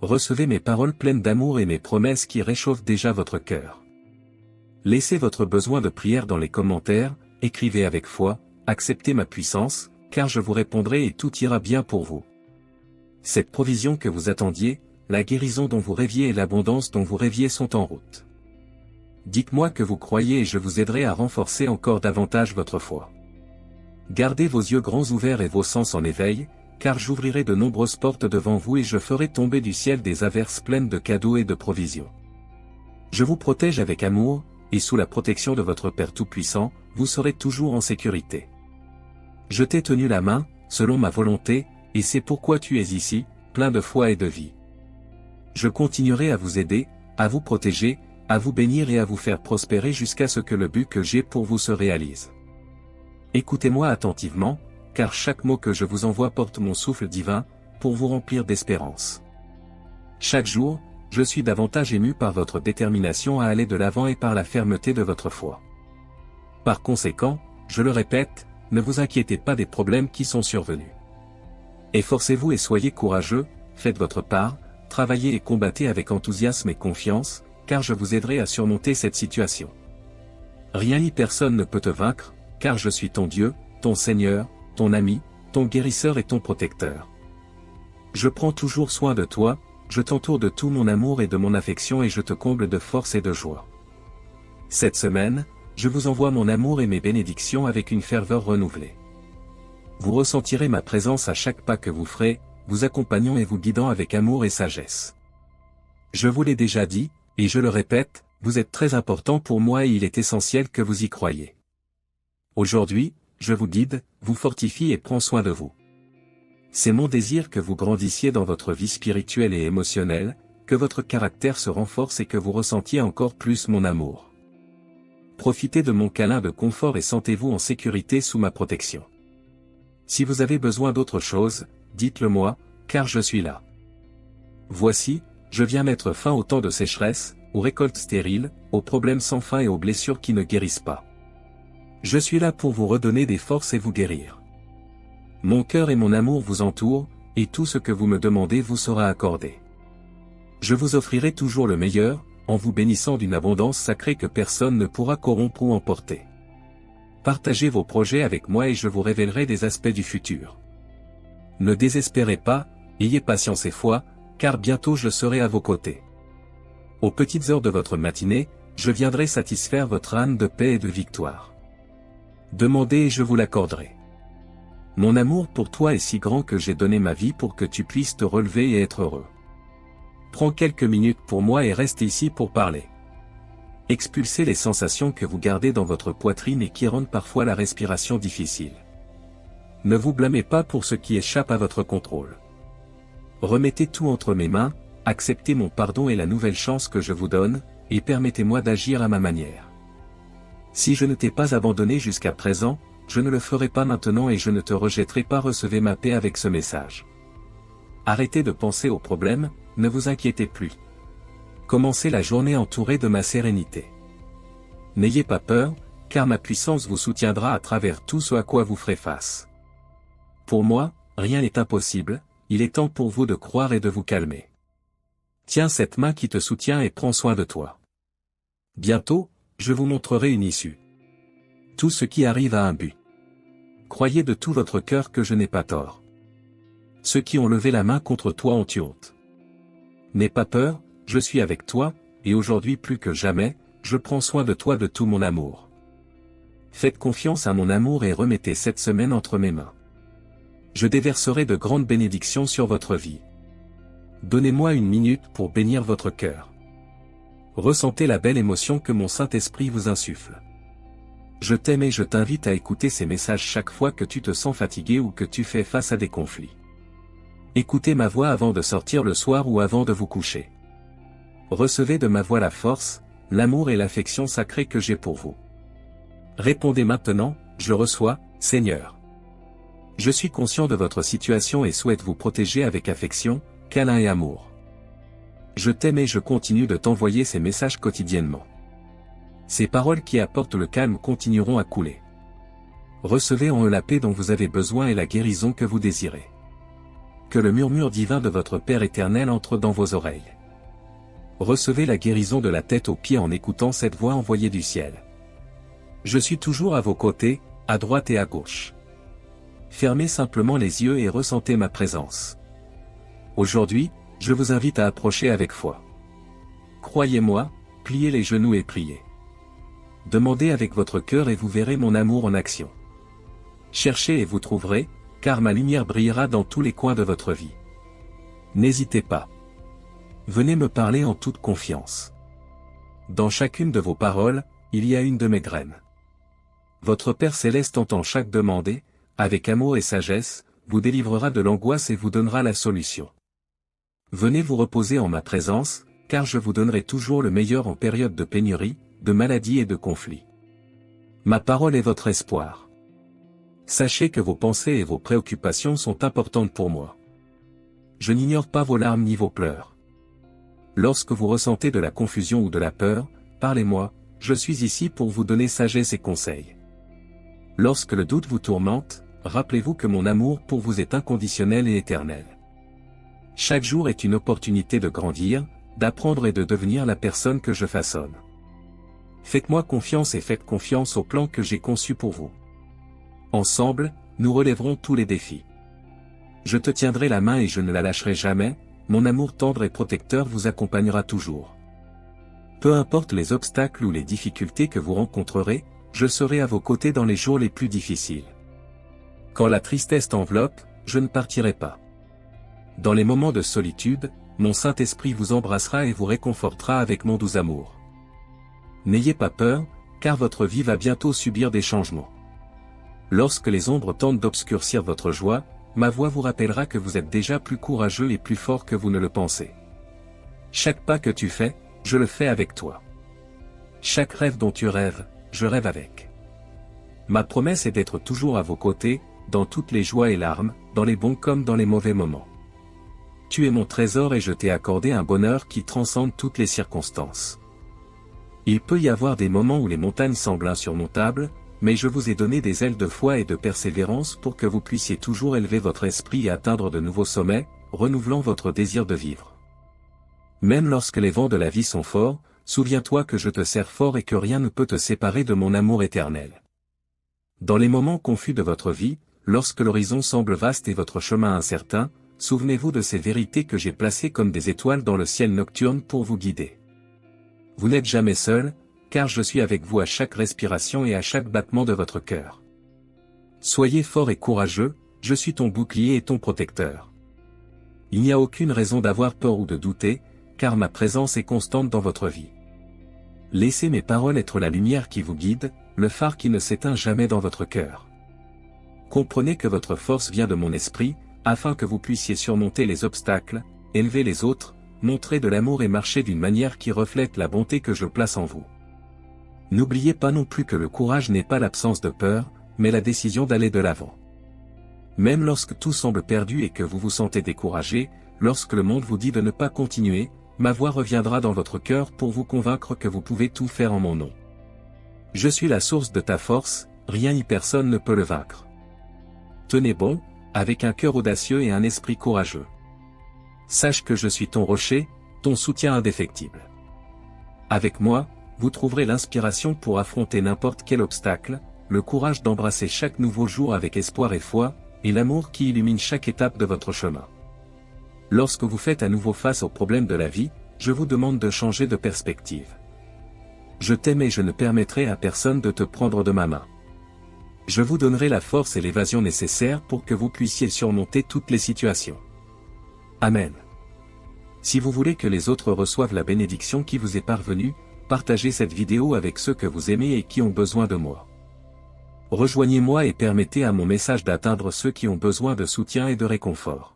Recevez mes paroles pleines d'amour et mes promesses qui réchauffent déjà votre cœur. Laissez votre besoin de prière dans les commentaires, écrivez avec foi, acceptez ma puissance, car je vous répondrai et tout ira bien pour vous. Cette provision que vous attendiez, la guérison dont vous rêviez et l'abondance dont vous rêviez sont en route. Dites-moi que vous croyez et je vous aiderai à renforcer encore davantage votre foi. Gardez vos yeux grands ouverts et vos sens en éveil, car j'ouvrirai de nombreuses portes devant vous et je ferai tomber du ciel des averses pleines de cadeaux et de provisions. Je vous protège avec amour, et sous la protection de votre Père Tout-Puissant, vous serez toujours en sécurité. Je t'ai tenu la main, selon ma volonté, et c'est pourquoi tu es ici, plein de foi et de vie. Je continuerai à vous aider, à vous protéger, à vous bénir et à vous faire prospérer jusqu'à ce que le but que j'ai pour vous se réalise. Écoutez-moi attentivement, car chaque mot que je vous envoie porte mon souffle divin, pour vous remplir d'espérance. Chaque jour, je suis davantage ému par votre détermination à aller de l'avant et par la fermeté de votre foi. Par conséquent, je le répète, ne vous inquiétez pas des problèmes qui sont survenus. Efforcez-vous et soyez courageux, faites votre part, travaillez et combattez avec enthousiasme et confiance, car je vous aiderai à surmonter cette situation. Rien ni personne ne peut te vaincre, car je suis ton Dieu, ton Seigneur, ton ami, ton guérisseur et ton protecteur. Je prends toujours soin de toi, je t'entoure de tout mon amour et de mon affection et je te comble de force et de joie. Cette semaine, je vous envoie mon amour et mes bénédictions avec une ferveur renouvelée. Vous ressentirez ma présence à chaque pas que vous ferez, vous accompagnant et vous guidant avec amour et sagesse. Je vous l'ai déjà dit, et je le répète, vous êtes très important pour moi et il est essentiel que vous y croyiez. Aujourd'hui, je vous guide, vous fortifie et prends soin de vous. C'est mon désir que vous grandissiez dans votre vie spirituelle et émotionnelle, que votre caractère se renforce et que vous ressentiez encore plus mon amour. Profitez de mon câlin de confort et sentez-vous en sécurité sous ma protection. Si vous avez besoin d'autre chose, dites-le moi, car je suis là. Voici, je viens mettre fin au temps de sécheresse, aux récoltes stériles, aux problèmes sans fin et aux blessures qui ne guérissent pas. Je suis là pour vous redonner des forces et vous guérir. Mon cœur et mon amour vous entourent, et tout ce que vous me demandez vous sera accordé. Je vous offrirai toujours le meilleur, en vous bénissant d'une abondance sacrée que personne ne pourra corrompre ou emporter. Partagez vos projets avec moi et je vous révélerai des aspects du futur. Ne désespérez pas, ayez patience et foi, car bientôt je serai à vos côtés. Aux petites heures de votre matinée, je viendrai satisfaire votre âme de paix et de victoire. Demandez et je vous l'accorderai. Mon amour pour toi est si grand que j'ai donné ma vie pour que tu puisses te relever et être heureux. Prends quelques minutes pour moi et reste ici pour parler. Expulsez les sensations que vous gardez dans votre poitrine et qui rendent parfois la respiration difficile. Ne vous blâmez pas pour ce qui échappe à votre contrôle. Remettez tout entre mes mains, acceptez mon pardon et la nouvelle chance que je vous donne, et permettez-moi d'agir à ma manière. Si je ne t'ai pas abandonné jusqu'à présent, je ne le ferai pas maintenant et je ne te rejetterai pas. Recevez ma paix avec ce message. Arrêtez de penser aux problèmes, ne vous inquiétez plus. Commencez la journée entourée de ma sérénité. N'ayez pas peur, car ma puissance vous soutiendra à travers tout ce à quoi vous ferez face. Pour moi, rien n'est impossible, il est temps pour vous de croire et de vous calmer. Tiens cette main qui te soutient et prends soin de toi. Bientôt, je vous montrerai une issue. Tout ce qui arrive a un but. Croyez de tout votre cœur que je n'ai pas tort. Ceux qui ont levé la main contre toi ont eu honte. N'aie pas peur, je suis avec toi, et aujourd'hui plus que jamais, je prends soin de toi de tout mon amour. Faites confiance à mon amour et remettez cette semaine entre mes mains. Je déverserai de grandes bénédictions sur votre vie. Donnez-moi une minute pour bénir votre cœur. Ressentez la belle émotion que mon Saint-Esprit vous insuffle. Je t'aime et je t'invite à écouter ces messages chaque fois que tu te sens fatigué ou que tu fais face à des conflits. Écoutez ma voix avant de sortir le soir ou avant de vous coucher. Recevez de ma voix la force, l'amour et l'affection sacrée que j'ai pour vous. Répondez maintenant, je reçois, Seigneur. Je suis conscient de votre situation et souhaite vous protéger avec affection, câlin et amour. Je t'aime et je continue de t'envoyer ces messages quotidiennement. Ces paroles qui apportent le calme continueront à couler. Recevez en eux la paix dont vous avez besoin et la guérison que vous désirez. que le murmure divin de votre Père éternel entre dans vos oreilles. Recevez la guérison de la tête aux pieds en écoutant cette voix envoyée du ciel. Je suis toujours à vos côtés, à droite et à gauche. Fermez simplement les yeux et ressentez ma présence. Aujourd'hui, je vous invite à approcher avec foi. Croyez-moi, pliez les genoux et priez. Demandez avec votre cœur et vous verrez mon amour en action. Cherchez et vous trouverez, car ma lumière brillera dans tous les coins de votre vie. N'hésitez pas. Venez me parler en toute confiance. Dans chacune de vos paroles, il y a une de mes graines. Votre Père céleste entend chaque demandé, avec amour et sagesse, vous délivrera de l'angoisse et vous donnera la solution. Venez vous reposer en ma présence, car je vous donnerai toujours le meilleur en période de pénurie, de maladie et de conflit. Ma parole est votre espoir. Sachez que vos pensées et vos préoccupations sont importantes pour moi. Je n'ignore pas vos larmes ni vos pleurs. Lorsque vous ressentez de la confusion ou de la peur, parlez-moi, je suis ici pour vous donner sagesse et conseils. Lorsque le doute vous tourmente, rappelez-vous que mon amour pour vous est inconditionnel et éternel. Chaque jour est une opportunité de grandir, d'apprendre et de devenir la personne que je façonne. Faites-moi confiance et faites confiance au plan que j'ai conçu pour vous. Ensemble, nous relèverons tous les défis. Je te tiendrai la main et je ne la lâcherai jamais, mon amour tendre et protecteur vous accompagnera toujours. Peu importe les obstacles ou les difficultés que vous rencontrerez, je serai à vos côtés dans les jours les plus difficiles. Quand la tristesse t'enveloppe, je ne partirai pas. Dans les moments de solitude, mon Saint-Esprit vous embrassera et vous réconfortera avec mon doux amour. N'ayez pas peur, car votre vie va bientôt subir des changements. Lorsque les ombres tentent d'obscurcir votre joie, ma voix vous rappellera que vous êtes déjà plus courageux et plus fort que vous ne le pensez. Chaque pas que tu fais, je le fais avec toi. Chaque rêve dont tu rêves, je rêve avec. Ma promesse est d'être toujours à vos côtés, dans toutes les joies et larmes, dans les bons comme dans les mauvais moments. Tu es mon trésor et je t'ai accordé un bonheur qui transcende toutes les circonstances. Il peut y avoir des moments où les montagnes semblent insurmontables, mais je vous ai donné des ailes de foi et de persévérance pour que vous puissiez toujours élever votre esprit et atteindre de nouveaux sommets, renouvelant votre désir de vivre. Même lorsque les vents de la vie sont forts, souviens-toi que je te sers fort et que rien ne peut te séparer de mon amour éternel. Dans les moments confus de votre vie, lorsque l'horizon semble vaste et votre chemin incertain, souvenez-vous de ces vérités que j'ai placées comme des étoiles dans le ciel nocturne pour vous guider. Vous n'êtes jamais seul, car je suis avec vous à chaque respiration et à chaque battement de votre cœur. Soyez fort et courageux, je suis ton bouclier et ton protecteur. Il n'y a aucune raison d'avoir peur ou de douter, car ma présence est constante dans votre vie. Laissez mes paroles être la lumière qui vous guide, le phare qui ne s'éteint jamais dans votre cœur. Comprenez que votre force vient de mon esprit, afin que vous puissiez surmonter les obstacles, élever les autres, montrer de l'amour et marcher d'une manière qui reflète la bonté que je place en vous. N'oubliez pas non plus que le courage n'est pas l'absence de peur, mais la décision d'aller de l'avant. Même lorsque tout semble perdu et que vous vous sentez découragé, lorsque le monde vous dit de ne pas continuer, ma voix reviendra dans votre cœur pour vous convaincre que vous pouvez tout faire en mon nom. Je suis la source de ta force, rien ni personne ne peut le vaincre. Tenez bon, avec un cœur audacieux et un esprit courageux. Sache que je suis ton rocher, ton soutien indéfectible. Avec moi, vous trouverez l'inspiration pour affronter n'importe quel obstacle, le courage d'embrasser chaque nouveau jour avec espoir et foi, et l'amour qui illumine chaque étape de votre chemin. Lorsque vous faites à nouveau face aux problèmes de la vie, je vous demande de changer de perspective. Je t'aime et je ne permettrai à personne de te prendre de ma main. Je vous donnerai la force et l'évasion nécessaires pour que vous puissiez surmonter toutes les situations. Amen. Si vous voulez que les autres reçoivent la bénédiction qui vous est parvenue, partagez cette vidéo avec ceux que vous aimez et qui ont besoin de moi. Rejoignez-moi et permettez à mon message d'atteindre ceux qui ont besoin de soutien et de réconfort.